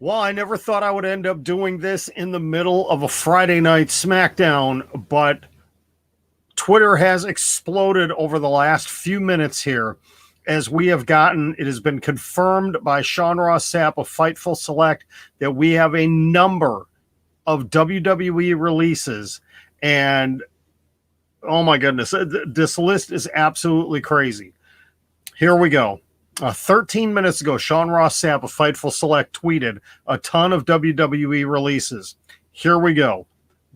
Well, I never thought I would end up doing this in the middle of a Friday Night Smackdown, but Twitter has exploded over the last few minutes here as we have gotten, it has been confirmed by Sean Ross Sapp of Fightful Select that we have a number of WWE releases. And oh my goodness, this list is absolutely crazy. Here we go. 13 minutes ago, Sean Ross Sapp of Fightful Select tweeted a ton of WWE releases. Here we go.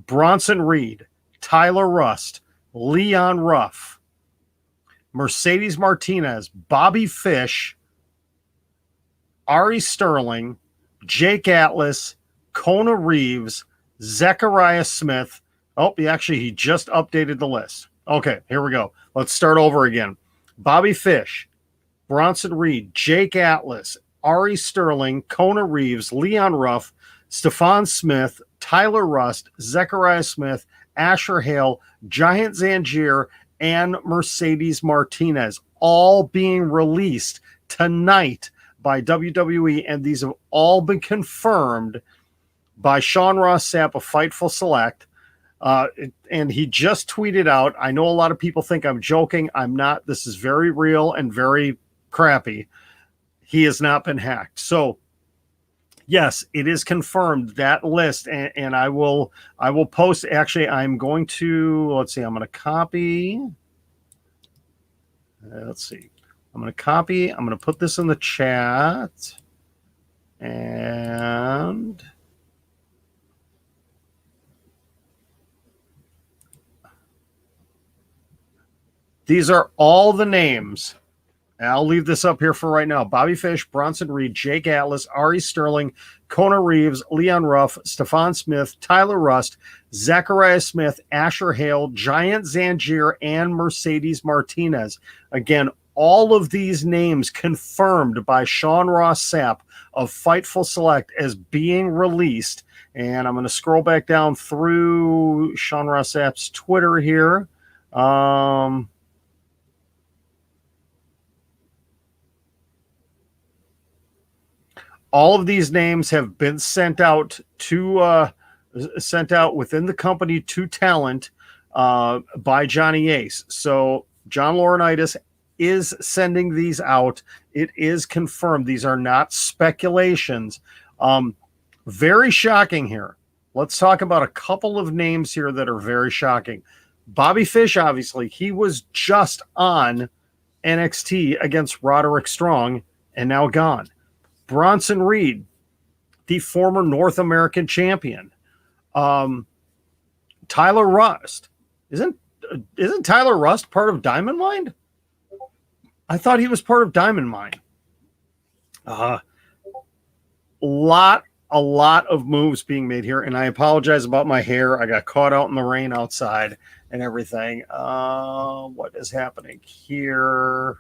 Bronson Reed, Tyler Rust, Leon Ruff, Mercedes Martinez, Bobby Fish, Ari Sterling, Jake Atlas, Kona Reeves, Zechariah Smith. Oh, he just updated the list. Okay, here we go. Let's start over again. Bobby Fish, Bronson Reed, Jake Atlas, Ari Sterling, Kona Reeves, Leon Ruff, Stephon Smith, Tyler Rust, Zechariah Smith, Asher Hale, Giant Zangier, and Mercedes Martinez, all being released tonight by WWE, and these have all been confirmed by Sean Ross Sapp of Fightful Select. And he just tweeted out, I know a lot of people think I'm joking. I'm not. This is very real and very crappy. He has not been hacked. So yes, it is confirmed, that list, and I will post. Actually, I'm going to, let's see, I'm going to copy. Let's see. I'm going to copy. I'm going to put this in the chat. And these are all the names. I'll leave this up here for right now. Bobby Fish, Bronson Reed, Jake Atlas, Ari Sterling, Kona Reeves, Leon Ruff, Stephon Smith, Tyler Rust, Zechariah Smith, Asher Hale, Giant Zangier, and Mercedes Martinez. Again, all of these names confirmed by Sean Ross Sapp of Fightful Select as being released. And I'm going to scroll back down through Sean Ross Sapp's Twitter here. All of these names have been sent out within the company to talent by Johnny Ace. So John Laurinaitis is sending these out. It is confirmed. These are not speculations. Very shocking here. Let's talk about a couple of names here that are very shocking. Bobby Fish, obviously, he was just on NXT against Roderick Strong and now gone. Bronson Reed, the former North American champion. Tyler Rust. Isn't Tyler Rust part of Diamond Mine? I thought he was part of Diamond Mine. A lot of moves being made here, and I apologize about my hair. I got caught out in the rain outside and everything. What is happening here?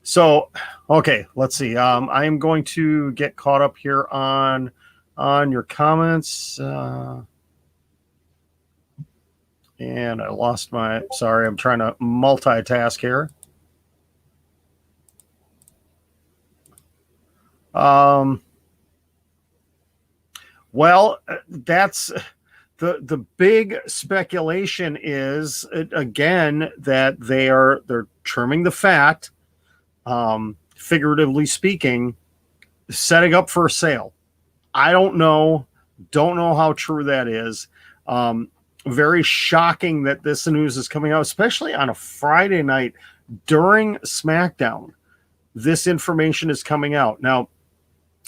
So, okay, let's see. I am going to get caught up here on your comments. And I lost my, sorry, I'm trying to multitask here. Well, that's the big speculation is, again, that they're trimming the fat. Figuratively speaking, setting up for a sale. I don't know how true that is. Very shocking that this news is coming out, especially on a Friday night during SmackDown. This information is coming out. Now,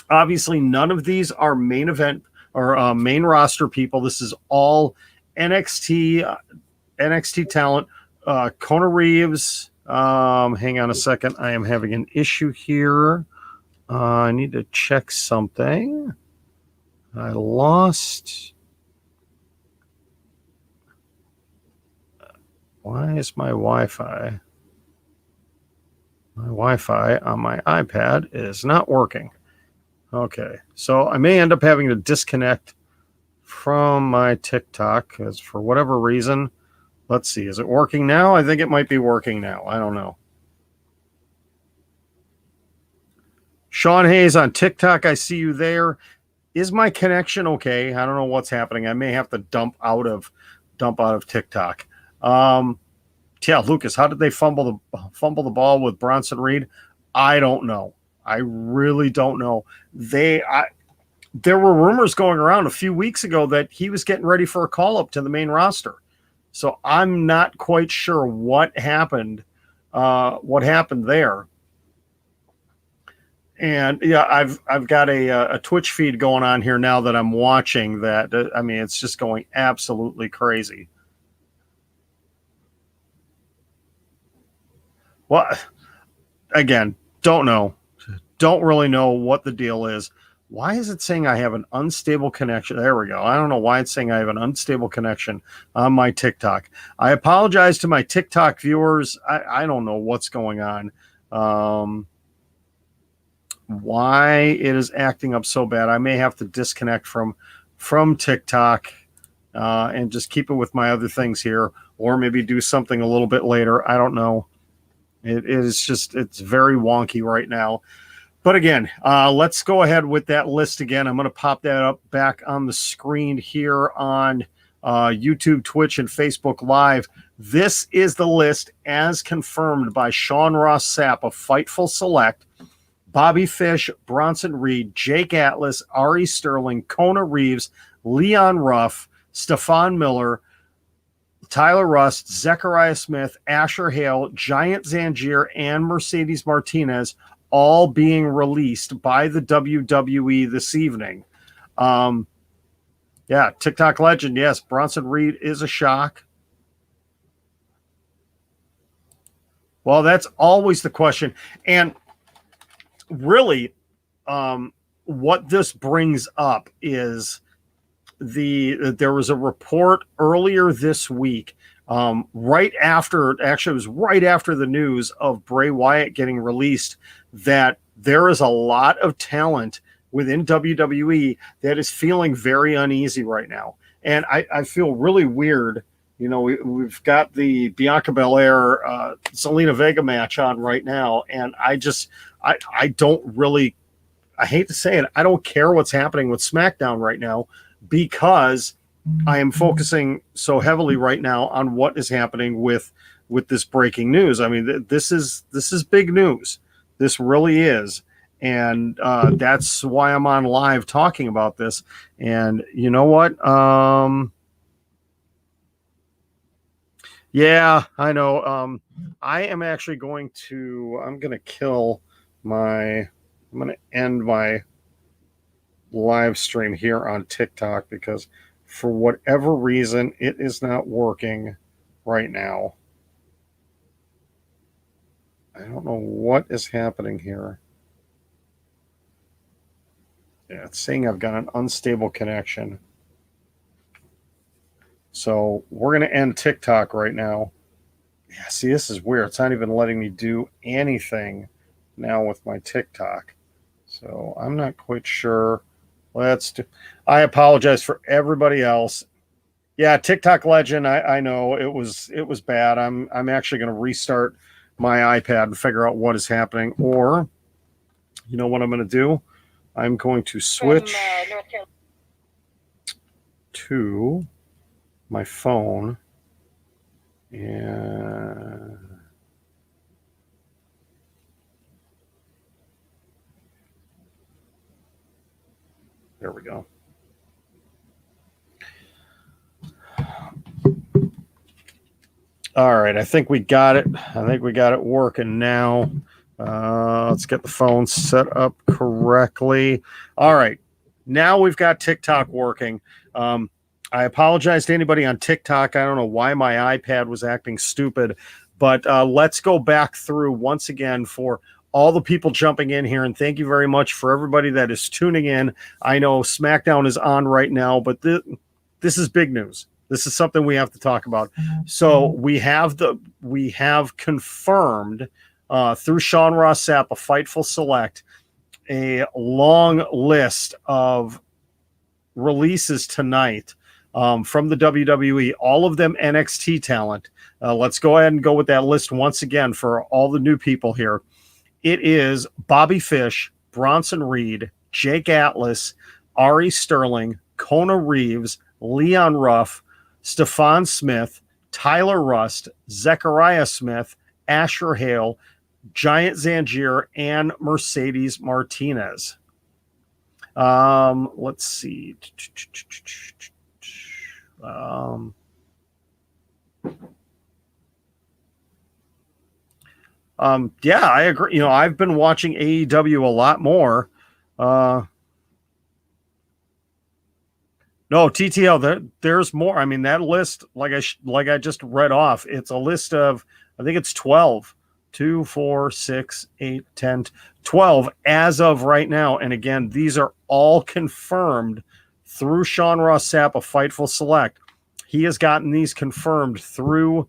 obviously, none of these are main event or main roster people. This is all NXT talent. Kona Reeves. Hang on a second. I am having an issue here. I need to check something. I lost. Why is my Wi-Fi? My Wi-Fi on my iPad is not working. Okay, so I may end up having to disconnect from my TikTok because for whatever reason, let's see, is it working now? I think it might be working now. I don't know. Sean Hayes on TikTok. I see you there. Is my connection okay? I don't know what's happening. I may have to dump out of TikTok. Yeah, Lucas, how did they fumble the ball with Bronson Reed? I don't know. I really don't know. There were rumors going around a few weeks ago that he was getting ready for a call up to the main roster. So I'm not quite sure what happened there. And yeah, I've got a Twitch feed going on here now that I'm watching that. I mean, it's just going absolutely crazy. Well, again, don't know. Don't really know what the deal is. Why is it saying I have an unstable connection? There we go. I don't know why it's saying I have an unstable connection on my TikTok. I apologize to my TikTok viewers. I don't know what's going on. Why it is acting up so bad. I may have to disconnect from TikTok and just keep it with my other things here, or maybe do something a little bit later. I don't know. It's very wonky right now. But again, let's go ahead with that list again. I'm going to pop that up back on the screen here on YouTube, Twitch, and Facebook Live. This is the list as confirmed by Sean Ross Sapp of Fightful Select. Bobby Fish, Bronson Reed, Jake Atlas, Ari Sterling, Kona Reeves, Leon Ruff, Stefan Miller, Tyler Rust, Zechariah Smith, Asher Hale, Giant Zangier, and Mercedes Martinez, all being released by the WWE this evening. Yeah, TikTok legend, yes, Bronson Reed is a shock. Well, that's always the question. And really, what this brings up is there was a report earlier this week, right after the news of Bray Wyatt getting released, that there is a lot of talent within WWE that is feeling very uneasy right now. And I feel really weird. You know, we've got the Bianca Belair, Zelina Vega match on right now. And I don't really, I hate to say it, I don't care what's happening with SmackDown right now, because I am focusing so heavily right now on what is happening with this breaking news. I mean, this is big news. This really is. And that's why I'm on live talking about this. And you know what? Yeah, I know. I am actually I'm going to end my live stream here on TikTok, because for whatever reason, it is not working right now. I don't know what is happening here. Yeah, it's saying I've got an unstable connection. So we're going to end TikTok right now. Yeah, see, this is weird. It's not even letting me do anything now with my TikTok. So I'm not quite sure. I apologize for everybody else. Yeah, TikTok legend. I know it was bad. I'm actually going to restart my iPad and figure out what is happening. Or, you know what I'm going to do? I'm going to switch to my phone, and there we go. All right, I think we got it. I think we got it working now. Let's get the phone set up correctly. All right, now we've got TikTok working. I apologize to anybody on TikTok. I don't know why my iPad was acting stupid, but let's go back through once again for all the people jumping in here. And thank you very much for everybody that is tuning in. I know SmackDown is on right now, but this is big news. This is something we have to talk about. So we have confirmed through Sean Ross Sapp of Fightful Select a long list of releases tonight from the WWE, all of them NXT talent. Let's go ahead and go with that list once again for all the new people here. It is Bobby Fish, Bronson Reed, Jake Atlas, Ari Sterling, Kona Reeves, Leon Ruff, Stephon Smith, Tyler Rust, Zechariah Smith, Asher Hale, Giant Zangier, and Mercedes Martinez. Let's see. Yeah, I agree. You know, I've been watching AEW a lot more. No, TTL, there's more. I mean, that list, like I just read off, it's a list of, I think it's 12. 2, 4, 6, 8, 10, 12 as of right now. And again, these are all confirmed through Sean Ross Sapp of Fightful Select. He has gotten these confirmed through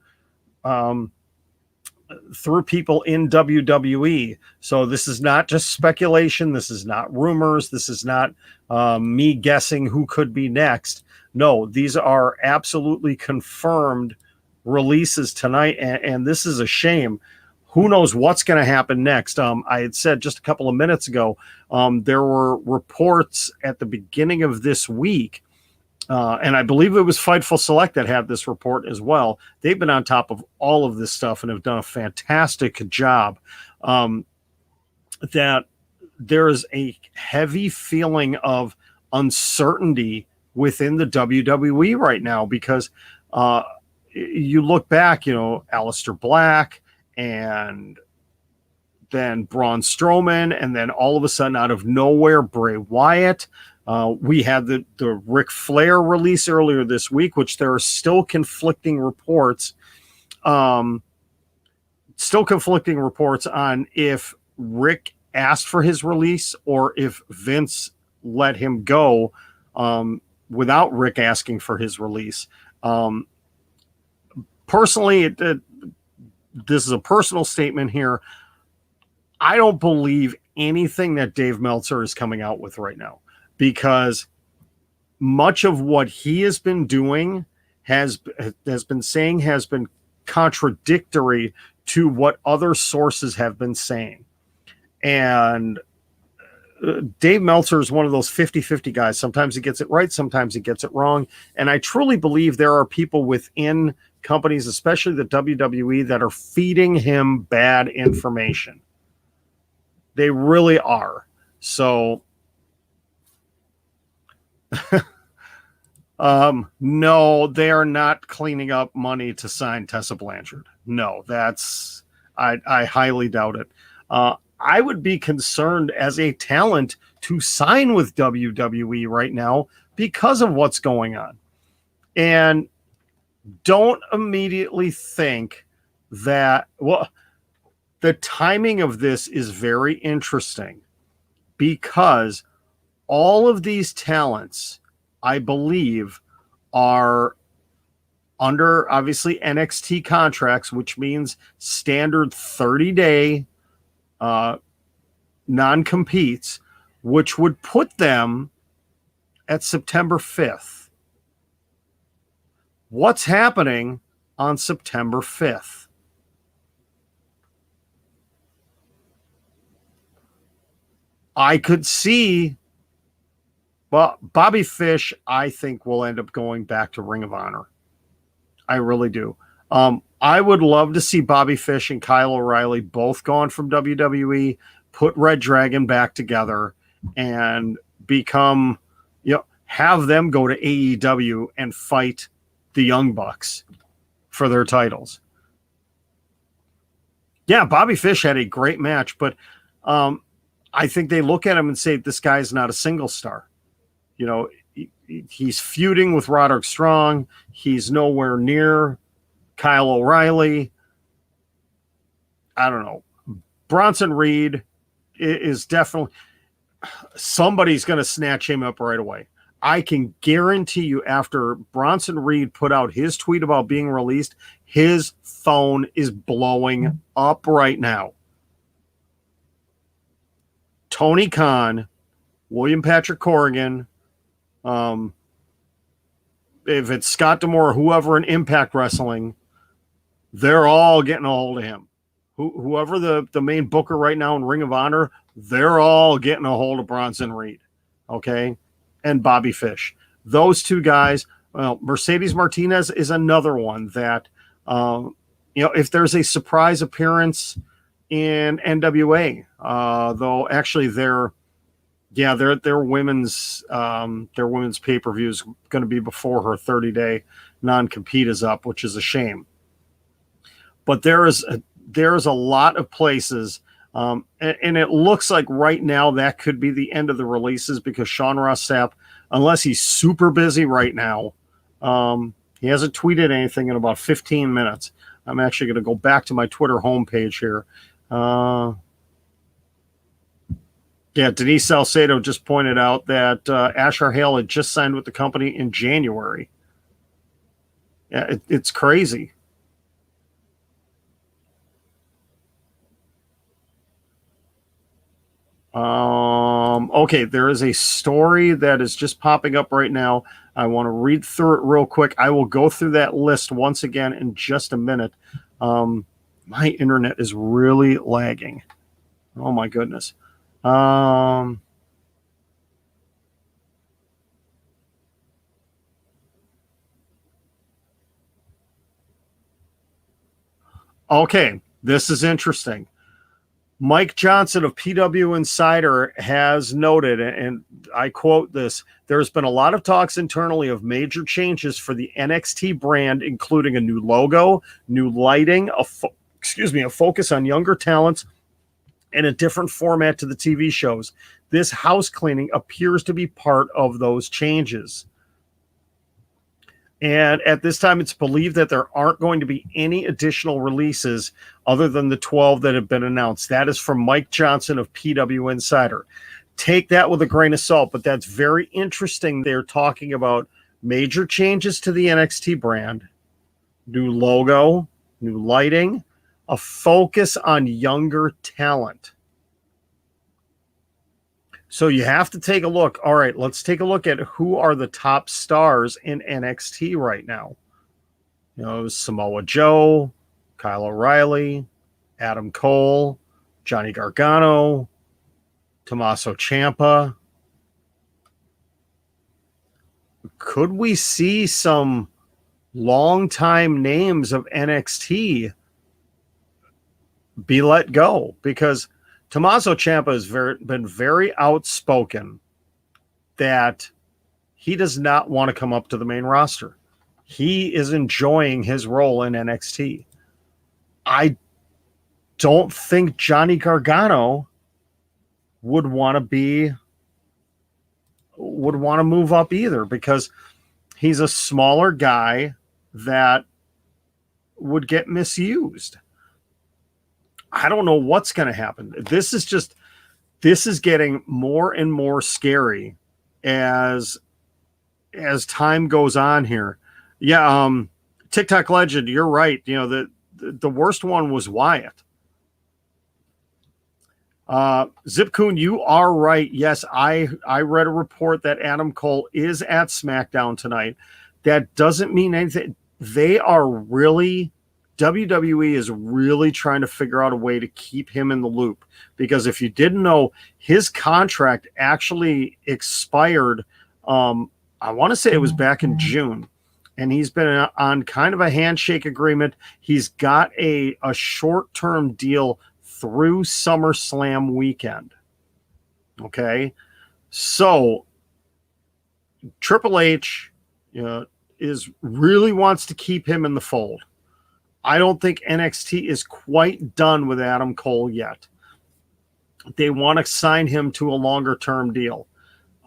people in WWE. So this is not just speculation. This is not rumors. This is not me guessing who could be next. No, these are absolutely confirmed releases tonight. And this is a shame. Who knows what's going to happen next? I had said just a couple of minutes ago, there were reports at the beginning of this week, and I believe it was Fightful Select that had this report as well. They've been on top of all of this stuff and have done a fantastic job. That there is a heavy feeling of uncertainty within the WWE right now because you look back, you know, Aleister Black, and then Braun Strowman, and then all of a sudden, out of nowhere, Bray Wyatt. We had the Ric Flair release earlier this week, which there are still conflicting reports. On if Rick asked for his release or if Vince let him go without Rick asking for his release. Personally, this is a personal statement here. I don't believe anything that Dave Meltzer is coming out with right now because much of what he has been doing has been contradictory to what other sources have been saying. And Dave Meltzer is one of those 50-50 guys. Sometimes he gets it right, sometimes he gets it wrong. And I truly believe there are people within companies, especially the WWE, that are feeding him bad information. They really are. So, no, they are not cleaning up money to sign Tessa Blanchard. No, I highly doubt it. I would be concerned as a talent to sign with WWE right now because of what's going on. And don't immediately think that, well, the timing of this is very interesting because all of these talents, I believe, are under obviously NXT contracts, which means standard 30-day non-competes, which would put them at September 5th. What's happening on September 5th? I could see, well, Bobby Fish, I think, will end up going back to Ring of Honor. I really do. I would love to see Bobby Fish and Kyle O'Reilly both gone from WWE, put Red Dragon back together, and become, have them go to AEW and fight the Young Bucks for their titles. Yeah, Bobby Fish had a great match, but I think they look at him and say, this guy's not a single star. He's feuding with Roderick Strong. He's nowhere near Kyle O'Reilly. I don't know. Bronson Reed is definitely, somebody's going to snatch him up right away. I can guarantee you after Bronson Reed put out his tweet about being released, his phone is blowing up right now. Tony Khan, William Patrick Corrigan, if it's Scott D'Amore, whoever in Impact Wrestling, they're all getting a hold of him. whoever the main booker right now in Ring of Honor, they're all getting a hold of Bronson Reed, okay, and Bobby Fish. Those two guys. Well, Mercedes Martinez is another one that, if there's a surprise appearance in NWA, though actually their women's pay-per-view is going to be before her 30-day non-compete is up, which is a shame. But there's a lot of places, and it looks like right now that could be the end of the releases, because Sean Ross Sapp, unless he's super busy right now, he hasn't tweeted anything in about 15 minutes. I'm actually going to go back to my Twitter homepage here. Denise Salcedo just pointed out that Asher Hale had just signed with the company in January. Yeah, it's crazy. Okay, there is a story that is just popping up right now. I want to read through it real quick. I will go through that list once again in just a minute. My internet is really lagging. Oh my goodness. Okay, this is interesting. Mike Johnson of PW Insider has noted, and I quote this, there's been a lot of talks internally of major changes for the NXT brand, including a new logo, new lighting, a focus on younger talents, and a different format to the TV shows. This house cleaning appears to be part of those changes. And at this time, it's believed that there aren't going to be any additional releases other than the 12 that have been announced. That is from Mike Johnson of PW Insider. Take that with a grain of salt, but that's very interesting. They're talking about major changes to the NXT brand, new logo, new lighting, a focus on younger talent. So you have to take a look. All right, let's take a look at who are the top stars in NXT right now. Samoa Joe, Kyle O'Reilly, Adam Cole, Johnny Gargano, Tommaso Ciampa. Could we see some longtime names of NXT be let go? Because Tommaso Ciampa has been very outspoken that he does not want to come up to the main roster. He is enjoying his role in NXT. I don't think Johnny Gargano would want to move up either, because he's a smaller guy that would get misused. I don't know what's going to happen. This is getting more and more scary as time goes on here. Yeah, TikTok legend, you're right. The worst one was Wyatt. Zipcoon, you are right. Yes, I read a report that Adam Cole is at SmackDown tonight. That doesn't mean anything. WWE is really trying to figure out a way to keep him in the loop, because if you didn't know, his contract actually expired. I want to say it was back in June, and he's been on kind of a handshake agreement. He's got a short-term deal through SummerSlam weekend. Okay. So Triple H, really wants to keep him in the fold. I don't think NXT is quite done with Adam Cole yet. They want to sign him to a longer term deal.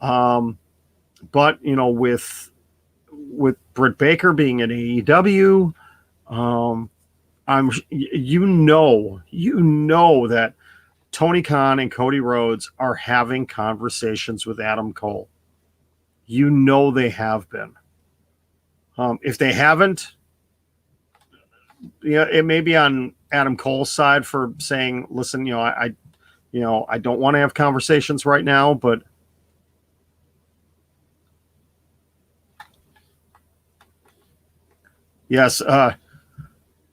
But with Britt Baker being at AEW, that Tony Khan and Cody Rhodes are having conversations with Adam Cole. They have been. If they haven't, it may be on Adam Cole's side for saying, listen, I don't want to have conversations right now, but yes,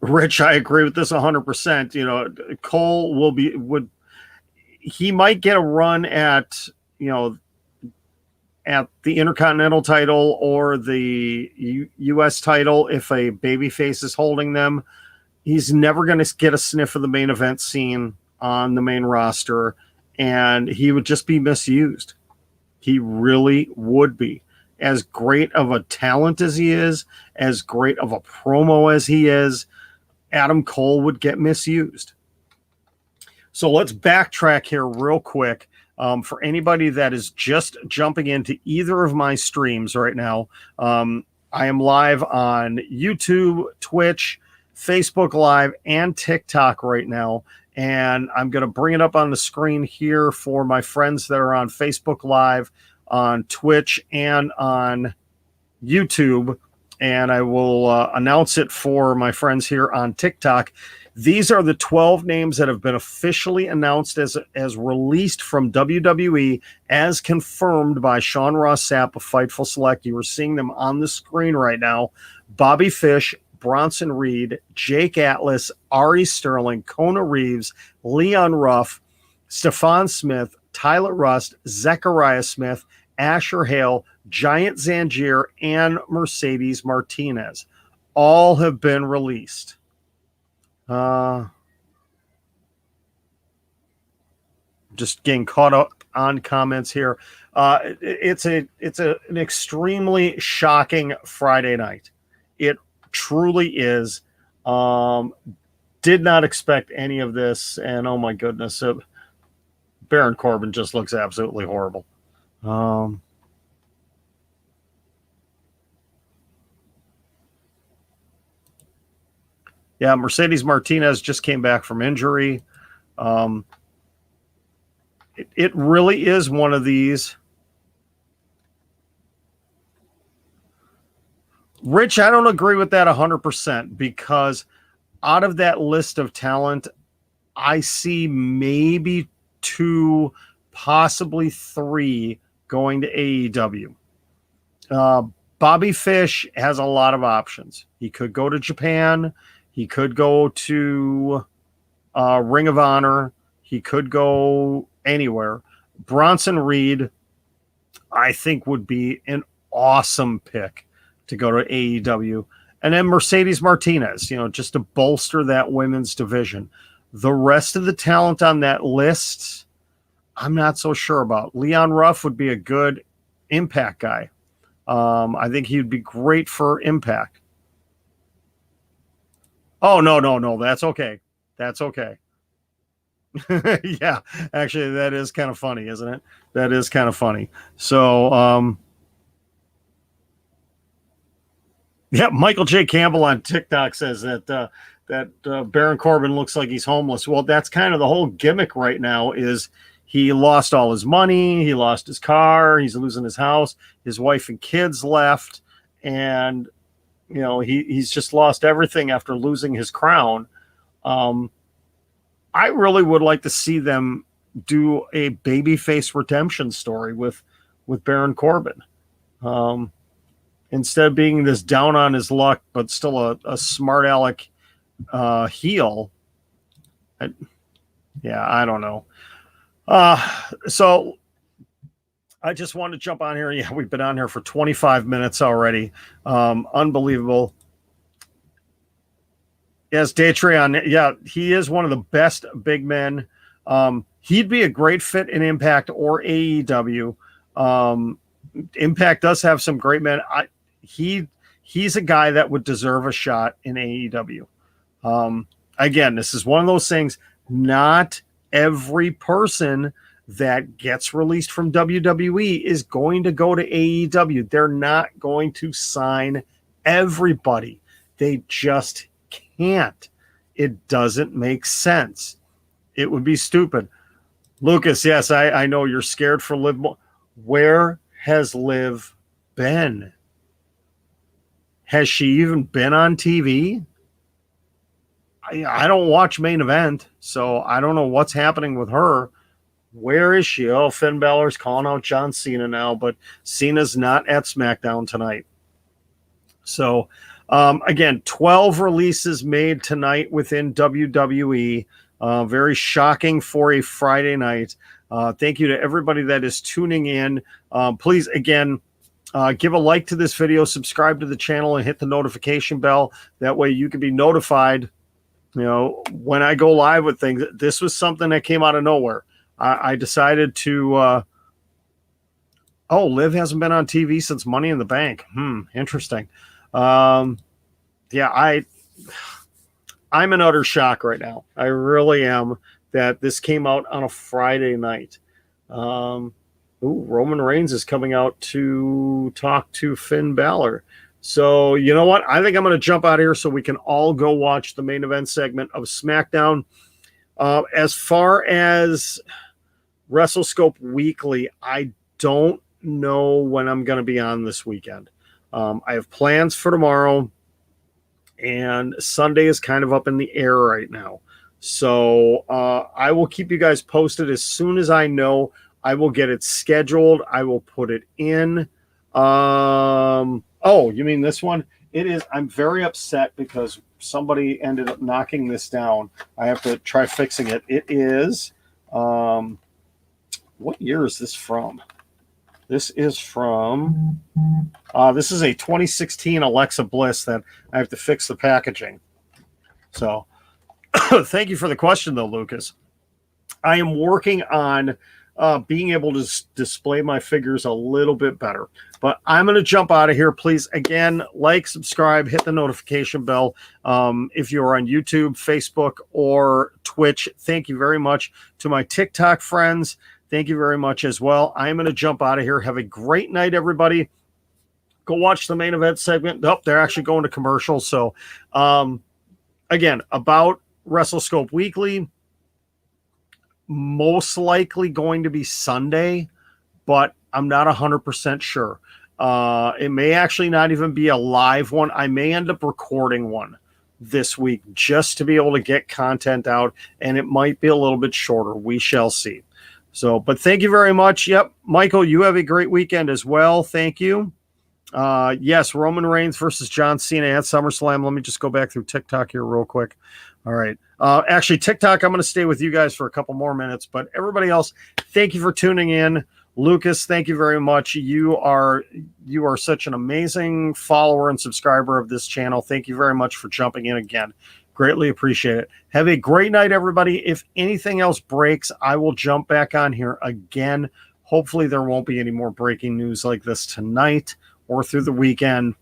Rich, I agree with this 100%. You know, Cole he might get a run at, you know, at the Intercontinental title or the U.S. title if a babyface is holding them. He's never going to get a sniff of the main event scene on the main roster, and he would just be misused. He really would be. As great of a talent as he is, as great of a promo as he is, Adam Cole would get misused. So let's backtrack here real quick. For anybody that is just jumping into either of my streams right now, I am live on YouTube, Twitch, Facebook Live, and TikTok right now. And I'm going to bring it up on the screen here for my friends that are on Facebook Live, on Twitch, and on YouTube. And I will announce it for my friends here on TikTok. These are the 12 names that have been officially announced as released from WWE, as confirmed by Sean Ross Sapp of Fightful Select. You are seeing them on the screen right now. Bobby Fish, Bronson Reed, Jake Atlas, Ari Sterling, Kona Reeves, Leon Ruff, Stephon Smith, Tyler Rust, Zechariah Smith, Asher Hale, Giant Zangier, and Mercedes Martinez. All have been released. Just getting caught up on comments here. It's an extremely shocking Friday night. It truly is. Did not expect any of this, and oh my goodness, Baron Corbin just looks absolutely horrible. Yeah, Mercedes Martinez just came back from injury. It really is one of these. Rich, I don't agree with that 100% because out of that list of talent, I see maybe 2, possibly 3 going to AEW. Bobby Fish has a lot of options. He could go to Japan. He could go to Ring of Honor. He could go anywhere. Bronson Reed, I think, would be an awesome pick to go to AEW. And then Mercedes Martinez, you know, just to bolster that women's division. The rest of the talent on that list, I'm not so sure about. Leon Ruff would be a good Impact guy. I think he would be great for Impact. Oh, no. That's okay. That's okay. Yeah, actually, that is kind of funny, isn't it? That is kind of funny. So, yeah, Michael J. Campbell on TikTok says that Baron Corbin looks like he's homeless. Well, that's kind of the whole gimmick right now is he lost all his money. He lost his car. He's losing his house. His wife and kids left. And, you know, he's just lost everything after losing his crown. I really would like to see them do a babyface redemption story with Baron Corbin. Instead of being this down on his luck, but still a smart aleck heel. I don't know. So I just wanted to jump on here. Yeah, we've been on here for 25 minutes already. Unbelievable. Yes, Datreon. Yeah, he is one of the best big men. He'd be a great fit in Impact or AEW. Impact does have some great men. He's a guy that would deserve a shot in AEW. Again, this is one of those things. Not every person that gets released from WWE is going to go to AEW. They're not going to sign everybody. They just can't. It doesn't make sense. It would be stupid. Lucas, yes, I know you're scared for Liv. Where has Liv been? Has she even been on TV? I don't watch Main Event, so I don't know what's happening with her. Where is she? Oh, Finn Balor's calling out John Cena now, but Cena's not at SmackDown tonight. So Again, 12 releases made tonight within WWE. Very shocking for a Friday night. Thank you to everybody that is tuning in. Please, again, give a like to this video, subscribe to the channel, and hit the notification bell. That way you can be notified, when I go live with things. This was something that came out of nowhere. I decided to... Liv hasn't been on TV since Money in the Bank. Interesting. I'm in utter shock right now. I really am that this came out on a Friday night. Roman Reigns is coming out to talk to Finn Balor. So, you know what? I think I'm going to jump out of here so we can all go watch the main event segment of SmackDown. As far as WrestleScope Weekly, I don't know when I'm going to be on this weekend. I have plans for tomorrow, and Sunday is kind of up in the air right now. So I will keep you guys posted as soon as I know. I will get it scheduled. I will put it in. You mean this one? It is. I'm very upset because somebody ended up knocking this down. I have to try fixing it. It is. What year is this from? This is from. This is a 2016 Alexa Bliss that I have to fix the packaging. So, thank you for the question, though, Lucas. I am working on being able to display my figures a little bit better. But I'm going to jump out of here. Please, again, like, subscribe, hit the notification bell. If you're on YouTube, Facebook, or Twitch, thank you very much. To my TikTok friends, thank you very much as well. I'm going to jump out of here. Have a great night, everybody. Go watch the main event segment. Oh, they're actually going to commercial. So, again, about WrestleScope Weekly, most likely going to be Sunday, but I'm not 100% sure. It may actually not even be a live one. I may end up recording one this week just to be able to get content out, and it might be a little bit shorter. We shall see. So, but thank you very much. Yep. Michael, you have a great weekend as well. Thank you. Yes, Roman Reigns versus John Cena at SummerSlam. Let me just go back through TikTok here real quick. All right. Actually, TikTok, I'm going to stay with you guys for a couple more minutes, but everybody else, thank you for tuning in. Lucas, thank you very much. You are such an amazing follower and subscriber of this channel. Thank you very much for jumping in again. Greatly appreciate it. Have a great night, everybody. If anything else breaks, I will jump back on here again. Hopefully there won't be any more breaking news like this tonight or through the weekend.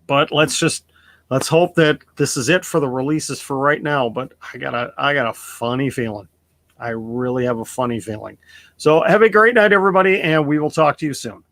But let's hope that this is it for the releases for right now. But I got a funny feeling. I really have a funny feeling. So have a great night, everybody, and we will talk to you soon.